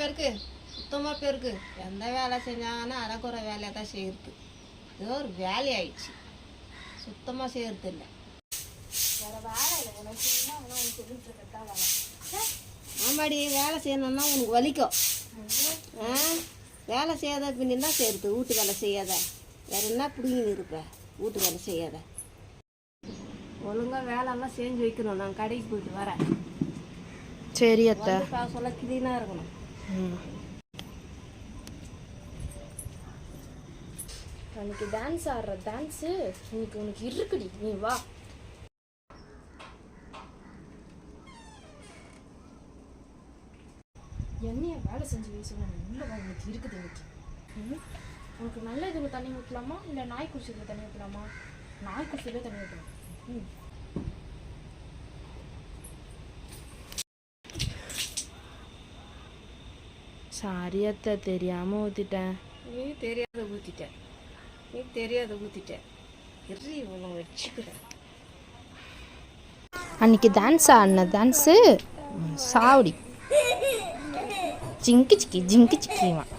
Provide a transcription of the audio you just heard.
பெருக்கு சுத்தமாக பெருக்கு எந்த வேலை செஞ்சாங்கன்னா அரைக்குறை வேலையாக தான் செய்யுது. ஏதோ ஒரு வேலை ஆயிடுச்சு, சுத்தமாக செய்யறது இல்லை. வேறு வேலை இல்லை உனக்கு சொல்லிட்டு இருக்கா வேலை. ஆமாடி, வேலை செய்யணும்னா உனக்கு வலிக்கும். வேலை செய்யாத பின்னி தான் செய்யுது. வீட்டு வேலை செய்யாத வேற என்ன பிடிங்கின்னு இருப்பேன். வீட்டு வேலை செய்யாத ஒழுங்காக வேலைலாம் செஞ்சு வைக்கணும். நான் கடைக்கு போயிட்டு வரேன். சரி அத்தை. சொல்ல கிளீனாக இருக்கணும். அன்னைக்கு டான்ஸ் ஆடுற டான்ஸு இன்னைக்கு உனக்கு இருக்குடி, நீ வா. என்னைய வேலை செஞ்சு வீசுவேன் உள்ள வா, உனக்கு இருக்குது இன்னைக்கு. உனக்கு நல்ல இதில் தண்ணி ஊற்றலாமா இல்லை நாய் குடிச்சதுல தண்ணி ஊற்றலாமா? நாய் குடிச்சதுல தண்ணி ஊற்றலாம். சாரி அத்தை, தெரியாமல் ஊற்றிட்டேன். நீ தெரியாத ஊற்றிட்டேன். எரி உனக்கு வச்சுக்கிறேன். அன்னைக்கு டான்ஸ் ஆடின டான்ஸு சாவடி ஜிங்கு சிக்கி ஜிங்கு சிக்கிவான்.